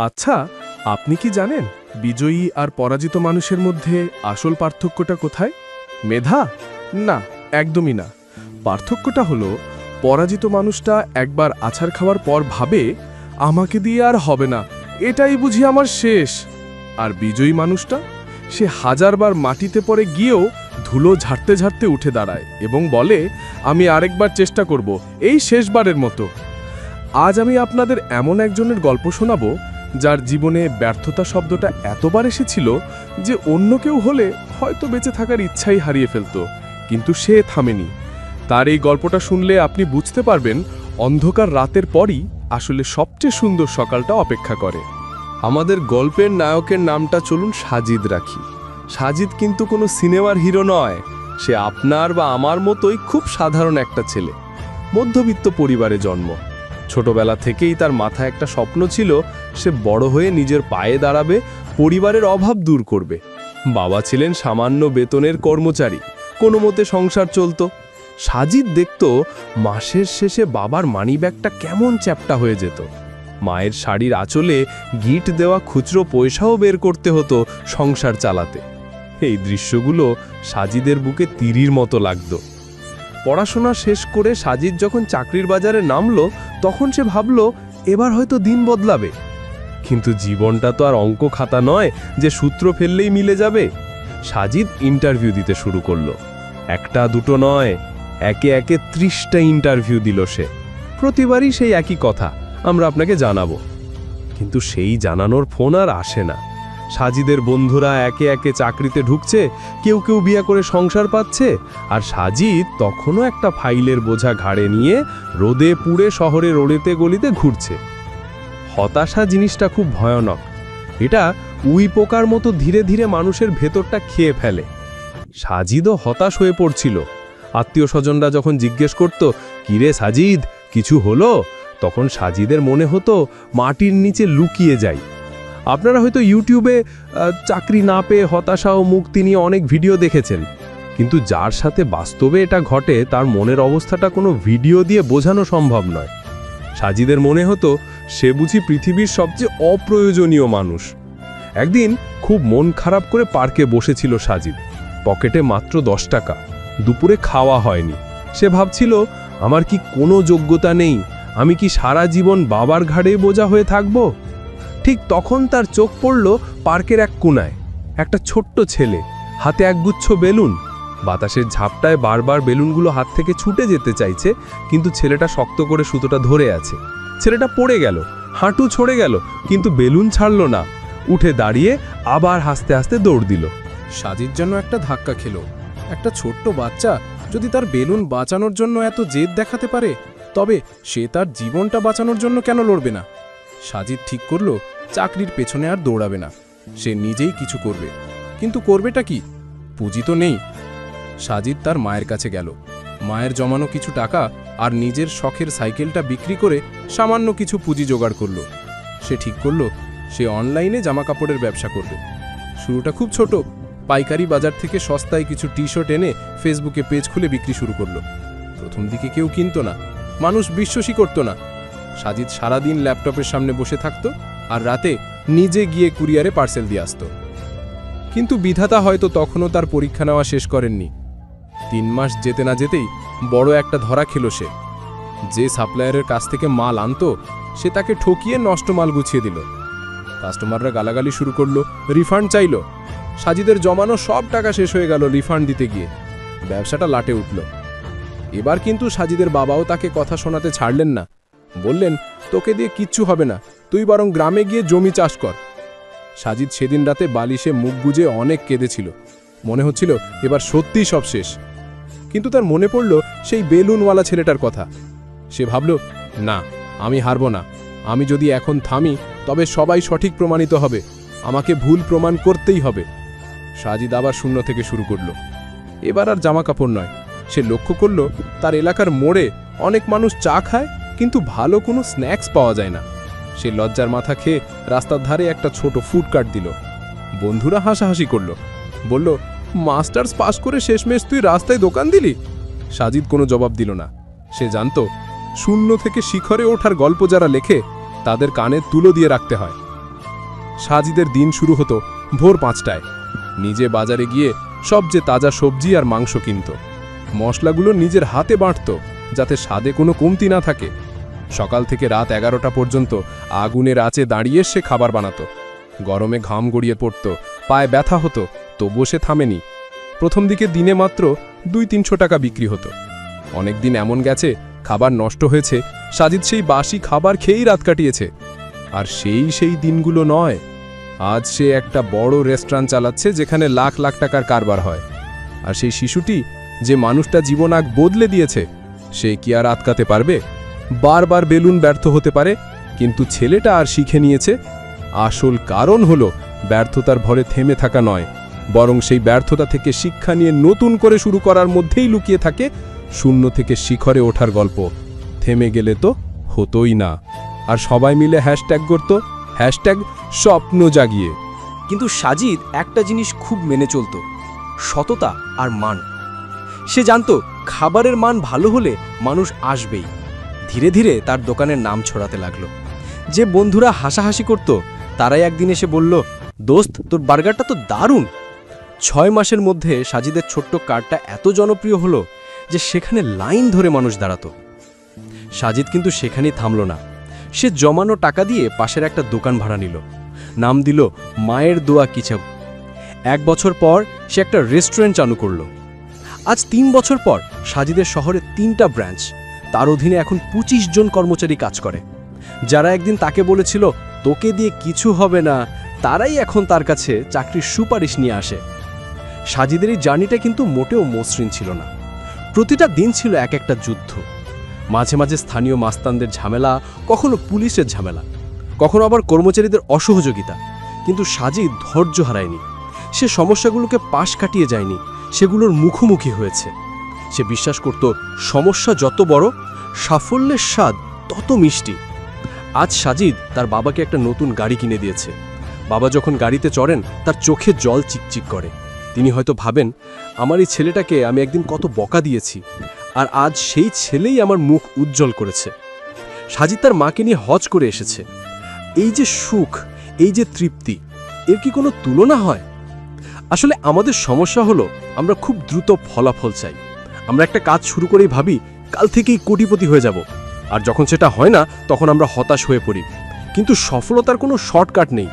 আচ্ছা, আপনি কি জানেন বিজয়ী আর পরাজিত মানুষের মধ্যে আসল পার্থক্যটা কোথায়? মেধা? না, একদমই না। পার্থক্যটা হলো পরাজিত মানুষটা একবার আছাড় খাওয়ার পর ভাবে আমাকে দিয়ে আর হবে না, এটাই বুঝি আমার শেষ। আর বিজয়ী মানুষটা সে হাজারবার মাটিতে পড়ে গিয়েও ধুলো ঝাড়তে ঝাড়তে উঠে দাঁড়ায় এবং বলে আমি আরেকবার চেষ্টা করব, এই শেষবারের মতো। আজ আমি আপনাদের এমন একজনের গল্প শোনাবো যার জীবনে ব্যর্থতা শব্দটা এতবার এসেছিল যে অন্য কেউ হলে হয়তো বেঁচে থাকার ইচ্ছাই হারিয়ে ফেলত, কিন্তু সে থামেনি। তার এই গল্পটা শুনলে আপনি বুঝতে পারবেন অন্ধকার রাতের পরই আসলে সবচেয়ে সুন্দর সকালটা অপেক্ষা করে। আমাদের গল্পের নায়কের নামটা চলুন সাজিদ রাখি। সাজিদ কিন্তু কোনো সিনেমার হিরো নয়, সে আপনার বা আমার মতোই খুব সাধারণ একটা ছেলে। মধ্যবিত্ত পরিবারে জন্ম। ছোটবেলা থেকেই তার মাথায় একটা স্বপ্ন ছিল, সে বড় হয়ে নিজের পায়ে দাঁড়াবে, পরিবারের অভাব দূর করবে। বাবা ছিলেন সামান্য বেতনের কর্মচারী, কোনো মতে সংসার চলত। সাজিদ দেখত মাসের শেষে বাবার মানিব্যাগটা কেমন চ্যাপ্টা হয়ে যেত। মায়ের শাড়ির আঁচলে গিট দেওয়া খুচরো পয়সাও বের করতে হতো সংসার চালাতে। এই দৃশ্যগুলো সাজিদের বুকে তীরের মতো লাগত। পড়াশোনা শেষ করে সাজিদ যখন চাকরির বাজারে নামলো, তখন সে ভাবল এবার হয়তো দিন বদলাবে। কিন্তু জীবনটা তো আর অঙ্ক খাতা নয় যে সূত্র ফেললেই মিলে যাবে। সাজিদ ইন্টারভিউ দিতে শুরু করলো। একটা দুটো নয়, একে একে 30টা ইন্টারভিউ দিল সে। প্রতিবারই সেই একই কথা, আমরা আপনাকে জানাবো। কিন্তু সেই জানানোর ফোন আর আসে না। সাজিদের বন্ধুরা একে একে চাকরিতে ঢুকছে, কেউ কেউ বিয়ে করে সংসার পাচ্ছে, আর সাজিদ তখনও একটা ফাইলের বোঝা ঘাড়ে নিয়ে রোদে পুড়ে শহরের ওড়েতে গলিতে ঘুরছে। হতাশা জিনিসটা খুব ভয়ানক। এটা উই পোকার মতো ধীরে ধীরে মানুষের ভেতরটা খেয়ে ফেলে। সাজিদও হতাশ হয়ে পড়ছিল। আত্মীয় স্বজনরা যখন জিজ্ঞেস করত, কিরে সাজিদ, কিছু হলো? তখন সাজিদের মনে হতো মাটির নিচে লুকিয়ে যাই। আপনারা হয়তো ইউটিউবে চাকরি না পেয়ে হতাশা ও মুক্তি নিয়ে অনেক ভিডিও দেখেছেন, কিন্তু যার সাথে বাস্তবে এটা ঘটে তার মনের অবস্থাটা কোনো ভিডিও দিয়ে বোঝানো সম্ভব নয়। সাজিদের মনে হতো সে বুঝি পৃথিবীর সবচেয়ে অপ্রয়োজনীয় মানুষ। একদিন খুব মন খারাপ করে পার্কে বসেছিল সাজিদ। পকেটে মাত্র 10 টাকা, দুপুরে খাওয়া হয়নি। সে ভাবছিল, আমার কি কোনো যোগ্যতা নেই? আমি কি সারা জীবন বাবার ঘাড়ে বোঝা হয়ে থাকব? ঠিক তখন তার চোখ পড়ল পার্কের এক কোণায় একটা ছোট্ট ছেলে, হাতে একগুচ্ছ বেলুন। বাতাসের ঝাপটায় বারবার বেলুনগুলো হাত থেকে ছুটে যেতে চাইছে, কিন্তু ছেলেটা শক্ত করে সুতোটা ধরে আছে। ছেলেটা পড়ে গেল, হাঁটু ছড়ে গেল, কিন্তু বেলুন ছাড়ল না। উঠে দাঁড়িয়ে আবার হাসতে হাসতে দৌড় দিল। সাজিদ যেন একটা ধাক্কা খেল। একটা ছোট্ট বাচ্চা যদি তার বেলুন বাঁচানোর জন্য এত জেদ দেখাতে পারে, তবে সে তার জীবনটা বাঁচানোর জন্য কেন লড়বে না? সাজিদ ঠিক করল চাকরির পেছনে আর দৌড়াবে না, সে নিজেই কিছু করবে। কিন্তু করবেটা কি? পুঁজি তো নেই। সাজিদ তার মায়ের কাছে গেল। মায়ের জমানো কিছু টাকা আর নিজের শখের সাইকেলটা বিক্রি করে সামান্য কিছু পুঁজি জোগাড় করল। সে ঠিক করল সে অনলাইনে জামাকাপড়ের ব্যবসা করবে। শুরুটা খুব ছোট, পাইকারি বাজার থেকে সস্তায় কিছু টি-শার্ট এনে ফেসবুকে পেজ খুলে বিক্রি শুরু করল। প্রথম দিকে কেউ কিনত না, মানুষ বিশ্বাসই করত না। সাজিদ সারাদিন ল্যাপটপের সামনে বসে থাকত আর রাতে নিজে গিয়ে কুরিয়ারে পার্সেল দিয়ে আসত। কিন্তু বিধাতা হয়তো তখনও তার পরীক্ষা নেওয়া শেষ করেননি। 3 মাস যেতে না যেতেই বড় একটা ধরা খেল সে। যে সাপ্লায়ারের কাছ থেকে মাল আনতো সে তাকে ঠকিয়ে নষ্ট মাল গুছিয়ে দিল। কাস্টমাররা গালাগালি শুরু করলো, রিফান্ড চাইল। সাজিদের জমানো সব টাকা শেষ হয়ে গেল রিফান্ড দিতে গিয়ে। ব্যবসাটা লাটে উঠল। এবার কিন্তু সাজিদের বাবাও তাকে কথা শোনাতে ছাড়লেন না। বললেন, তোকে দিয়ে কিচ্ছু হবে না, তুই বরং গ্রামে গিয়ে জমি চাষ কর। সাজিদ সেদিন রাতে বালিশে মুখ গুজে অনেক কেঁদেছিল। মনে হচ্ছিল এবার সত্যিই সব শেষ। কিন্তু তার মনে পড়ল সেই বেলুনওয়ালা ছেলেটার কথা। সে ভাবল, না, আমি হারব না। আমি যদি এখন থামি তবে সবাই সঠিক প্রমাণিত হবে, আমাকে ভুল প্রমাণ করতেই হবে। সাজিদ আবার শূন্য থেকে শুরু করল। এবার আর জামা কাপড় নয়, সে লক্ষ্য করল তার এলাকার মোড়ে অনেক মানুষ চা খায়, কিন্তু ভালো কোনো স্ন্যাক্স পাওয়া যায় না। সে লজ্জার মাথা খেয়ে রাস্তার ধারে একটা ছোট ফুড কার্ট দিল। বন্ধুরা হাসাহাসি করল, বলল, মাস্টার্স পাস করে শেষমেশ তুই রাস্তায় দোকান দিলি? সাজিদ কোনো জবাব দিল না। সে জানত শূন্য থেকে শিখরে ওঠার গল্প যারা লেখে তাদের কানে তুলো দিয়ে রাখতে হয়। সাজিদের দিন শুরু হতো ভোর 5টায়। নিজে বাজারে গিয়ে সবচেয়ে তাজা সবজি আর মাংস কিনত। মশলাগুলো নিজের হাতে বাঁটত, যাতে স্বাদে কোনো কমতি না থাকে। সকাল থেকে রাত 11টা পর্যন্ত আগুনের আঁচে দাঁড়িয়ে সে খাবার বানাতো। গরমে ঘাম গড়িয়ে পড়ত, পায়ে ব্যথা হতো, তবুও সে থামেনি। প্রথম দিকে দিনে মাত্র 200-300 টাকা বিক্রি হতো। অনেকদিন এমন গেছে খাবার নষ্ট হয়েছে, সাজিদ সেই বাসি খাবার খেয়েই রাত কাটিয়েছে। আর সেই দিনগুলো নয়, আজ সে একটা বড় রেস্টুরেন্ট চালাচ্ছে যেখানে লাখ লাখ টাকার কারবার হয়। আর সেই শিশুটি, যে মানুষটা জীবন আগ বদলে দিয়েছে, সে কি আর আটকাতে পারবে? বারবার বেলুন ব্যর্থ হতে পারে, কিন্তু ছেলেটা আর শিখে নিয়েছে। আসল কারণ হলো ব্যর্থতার ভরে থেমে থাকা নয়, বরং সেই ব্যর্থতা থেকে শিক্ষা নিয়ে নতুন করে শুরু করার মধ্যেই লুকিয়ে থাকে শূন্য থেকে শিখরে ওঠার গল্প। থেমে গেলে তো হতোই না। আর সবাই মিলে হ্যাশট্যাগ করত, #স্বপ্ন জাগিয়ে। কিন্তু সাজিদ একটা জিনিস খুব মেনে চলত, সততা আর মান। সে জানতো খাবারের মান ভালো হলে মানুষ আসবেই। ধীরে ধীরে তার দোকানের নাম ছড়াতে লাগলো। যে বন্ধুরা হাসাহাসি করত, তারাই একদিন এসে বলল, দোস্ত, তোর বার্গারটা তো দারুণ। 6 মাসের মধ্যে সাজিদের ছোট্ট কার্ডটা এত জনপ্রিয় হলো যে সেখানে লাইন ধরে মানুষ দাঁড়াতো। সাজিদ কিন্তু সেখানেই থামল না। সে জমানো টাকা দিয়ে পাশের একটা দোকান ভাড়া নিল, নাম দিল মায়ের দোয়া কিচেন। 1 বছর পর সে একটা রেস্টুরেন্ট চালু করল। আজ 3 বছর পর সাজিদের শহরে 3টা ব্রাঞ্চ। তার অধীনে এখন 25 জন কর্মচারী কাজ করে। যারা একদিন তাকে বলেছিল তোকে দিয়ে কিছু হবে না, তারাই এখন তার কাছে চাকরির সুপারিশ নিয়ে আসে। সাজিদের এই জার্নিটা কিন্তু মোটেও মসৃণ ছিল না। প্রতিটা দিন ছিল এক একটা যুদ্ধ। মাঝে মাঝে স্থানীয় মাস্তানদের ঝামেলা, কখনো পুলিশের ঝামেলা, কখনো আবার কর্মচারীদের অসহযোগিতা। কিন্তু সাজিদ ধৈর্য হারায়নি। সে সমস্যাগুলোকে পাশ কাটিয়ে যায়নি, সেগুলোর মুখোমুখি হয়েছে। সে বিশ্বাস করত সমস্যা যত বড়, সাফল্যের স্বাদ তত মিষ্টি। আজ সাজিদ তার বাবাকে একটা নতুন গাড়ি কিনে দিয়েছে। বাবা যখন গাড়িতে চড়েন, তার চোখে জল চিকচিক করে। তিনি হয়তো ভাবেন, আমার এই ছেলেটাকে আমি একদিন কত বকা দিয়েছি, আর আজ সেই ছেলেই আমার মুখ উজ্জ্বল করেছে। সাজিদ তার মাকে নিয়ে হজ করে এসেছে। এই যে সুখ, এই যে তৃপ্তি, এর কি কোনো তুলনা হয়? আসলে আমাদের সমস্যা হলো আমরা খুব দ্রুত ফলাফল চাই। আমরা একটা কাজ শুরু করেই ভাবি কাল থেকেই কোটিপতি হয়ে যাব, আর যখন সেটা হয় না তখন আমরা হতাশ হয়ে পড়ি। কিন্তু সফলতার কোনো শর্টকাট নেই।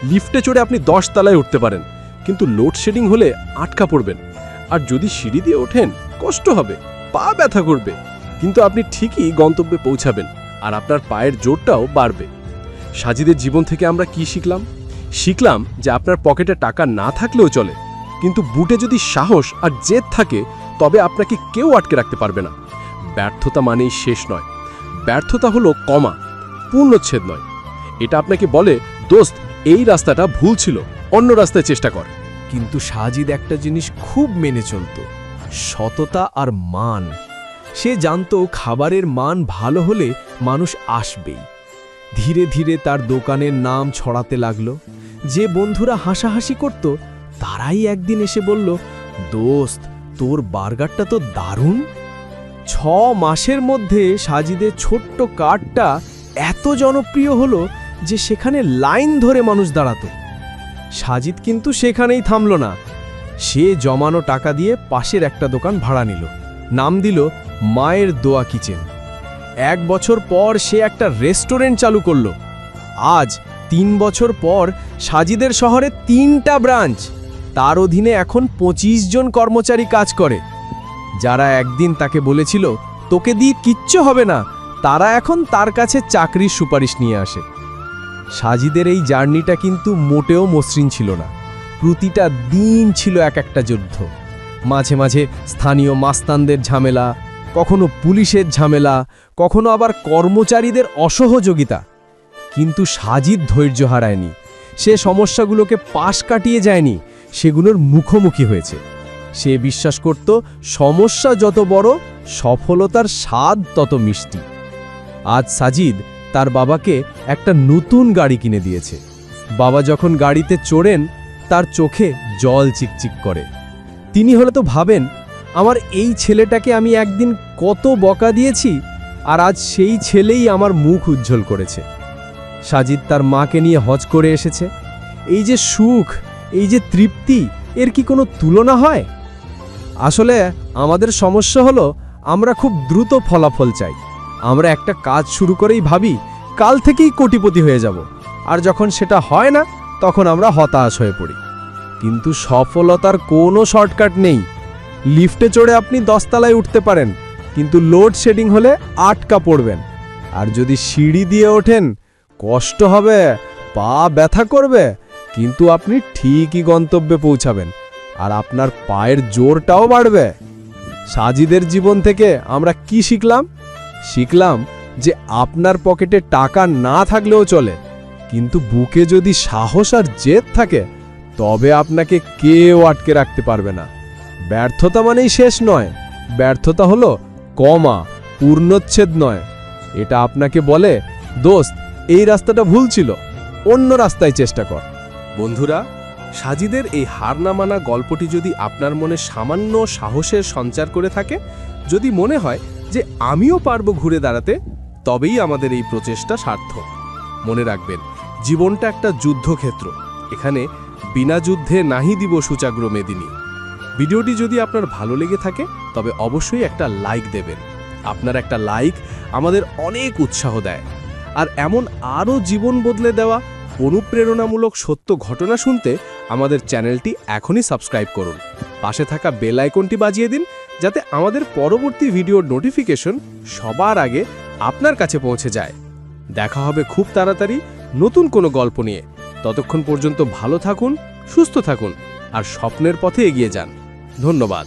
লিফটে চড়ে আপনি 10 তলায় উঠতে পারেন, কিন্তু লোডশেডিং হলে আটকা পড়বেন। আর যদি সিঁড়ি দিয়ে ওঠেন, কষ্ট হবে, পা ব্যথা করবে, কিন্তু আপনি ঠিকই গন্তব্যে পৌঁছাবেন, আর আপনার পায়ের জোরটাও বাড়বে। সাজিদের জীবন থেকে আমরা কি শিখলাম? শিখলাম যে আপনার পকেটে টাকা না থাকলেও চলে, কিন্তু বুটে যদি সাহস আর জেদ থাকে, তবে আপনাকে কেউ আটকে রাখতে পারবে না। ব্যর্থতা মানেই শেষ নয়, ব্যর্থতা হলো কমা, পূর্ণচ্ছেদ নয়। এটা আপনাকে বলে, দোস্ত, এই রাস্তাটা ভুল ছিল, অন্য রাস্তায় চেষ্টা কর। কিন্তু সাজিদ একটা জিনিস খুব মেনে চলত, সততা আর মান। সে জানতো খাবারের মান ভালো হলে মানুষ আসবেই। ধীরে ধীরে তার দোকানের নাম ছড়াতে লাগলো। যে বন্ধুরা হাসাহাসি করত, তারাই একদিন এসে বলল, দোস্ত, তোর বার্গারটা তো দারুণ। 6 মাসের মধ্যে সাজিদের ছোট্ট কার্ডটা এত জনপ্রিয় হলো যে সেখানে লাইন ধরে মানুষ দাঁড়াতো। সাজিদ কিন্তু সেখানেই থামল না। সে জমানো টাকা দিয়ে পাশের একটা দোকান ভাড়া নিল, নাম দিল মায়ের দোয়া কিচেন। 1 বছর পর সে একটা রেস্টুরেন্ট চালু করল। আজ 3 বছর পর সাজিদের শহরে 3টা ব্রাঞ্চ। তার অধীনে এখন 25 জন কর্মচারী কাজ করে। যারা একদিন তাকে বলেছিল তোকে দিয়ে কিচ্ছু হবে না, তারা এখন তার কাছে চাকরির সুপারিশ নিয়ে আসে। সাজিদের এই জার্নিটা কিন্তু মোটেও মসৃণ ছিল না। প্রতিটা দিন ছিল এক একটা যুদ্ধ। মাঝে মাঝে স্থানীয় মাস্তানদের ঝামেলা, কখনো পুলিশের ঝামেলা, কখনো আবার কর্মচারীদের অসহযোগিতা। কিন্তু সাজিদ ধৈর্য হারায়নি। সে সমস্যাগুলোকে পাশ কাটিয়ে যায়নি, সেগুলোর মুখোমুখি হয়েছে। সে বিশ্বাস করত সমস্যা যত বড়, সফলতার স্বাদ তত মিষ্টি। আজ সাজিদ তার বাবাকে একটা নতুন গাড়ি কিনে দিয়েছে। বাবা যখন গাড়িতে চড়েন, তার চোখে জল চিকচিক করে। তিনি হয়তো ভাবেন, আমার এই ছেলেটাকে আমি একদিন কত বকা দিয়েছি, আর আজ সেই ছেলেই আমার মুখ উজ্জ্বল করেছে। সাজিদ তার মাকে নিয়ে হজ করে এসেছে। এই যে সুখ, এই যে তৃপ্তি, এর কি কোনো তুলনা হয়? আসলে আমাদের সমস্যা হলো আমরা খুব দ্রুত ফলাফল চাই। আমরা একটা কাজ শুরু করেই ভাবি কাল থেকেই কোটিপতি হয়ে যাব, আর যখন সেটা হয় না তখন আমরা হতাশ হয়ে পড়ি। কিন্তু সফলতার কোনো শর্টকাট নেই। লিফটে চড়ে আপনি 10 তলায় উঠতে পারেন, কিন্তু লোডশেডিং হলে আটকা পড়বেন। আর যদি সিঁড়ি দিয়ে ওঠেন, কষ্ট হবে, পা ব্যথা করবে, কিন্তু আপনি ঠিকই গন্তব্যে পৌঁছাবেন, আর আপনার পায়ের জোরটাও বাড়বে। সাজিদের জীবন থেকে আমরা কি শিখলাম? শিখলাম যে আপনার পকেটে টাকা না থাকলেও চলে, কিন্তু বুকে যদি সাহস আর জেদ থাকে, তবে আপনাকে কেউ আটকে রাখতে পারবে না। ব্যর্থতা মানেই শেষ নয়, ব্যর্থতা হলো কমা, পূর্ণচ্ছেদ নয়। এটা আপনাকে বলে, দোস্ত, এই রাস্তাটা ভুল ছিল, অন্য রাস্তায় চেষ্টা কর। বন্ধুরা, সাজিদের এই হার না মানা গল্পটি যদি আপনার মনে সামান্য সাহসের সঞ্চার করে থাকে, যদি মনে হয় যে আমিও পারবো ঘুরে দাঁড়াতে, তবেই আমাদের এই প্রচেষ্টা সার্থক। মনে রাখবেন, জীবনটা একটা যুদ্ধক্ষেত্র। এখানে বিনা যুদ্ধে নাহি দিব সূচাগ্র মেদিনী। ভিডিওটি যদি আপনার ভালো লেগে থাকে, তবে অবশ্যই একটা লাইক দেবেন। আপনার একটা লাইক আমাদের অনেক উৎসাহ দেয়। আর এমন আরও জীবন বদলে দেওয়া অনুপ্রেরণামূলক সত্য ঘটনা শুনতে আমাদের চ্যানেলটি এখনই সাবস্ক্রাইব করুন। পাশে থাকা বেল আইকনটি বাজিয়ে দিন, যাতে আমাদের পরবর্তী ভিডিওর নোটিফিকেশন সবার আগে আপনার কাছে পৌঁছে যায়। দেখা হবে খুব তাড়াতাড়ি নতুন কোনো গল্প নিয়ে। ততক্ষণ পর্যন্ত ভালো থাকুন, সুস্থ থাকুন, আর স্বপ্নের পথে এগিয়ে যান। ধন্যবাদ।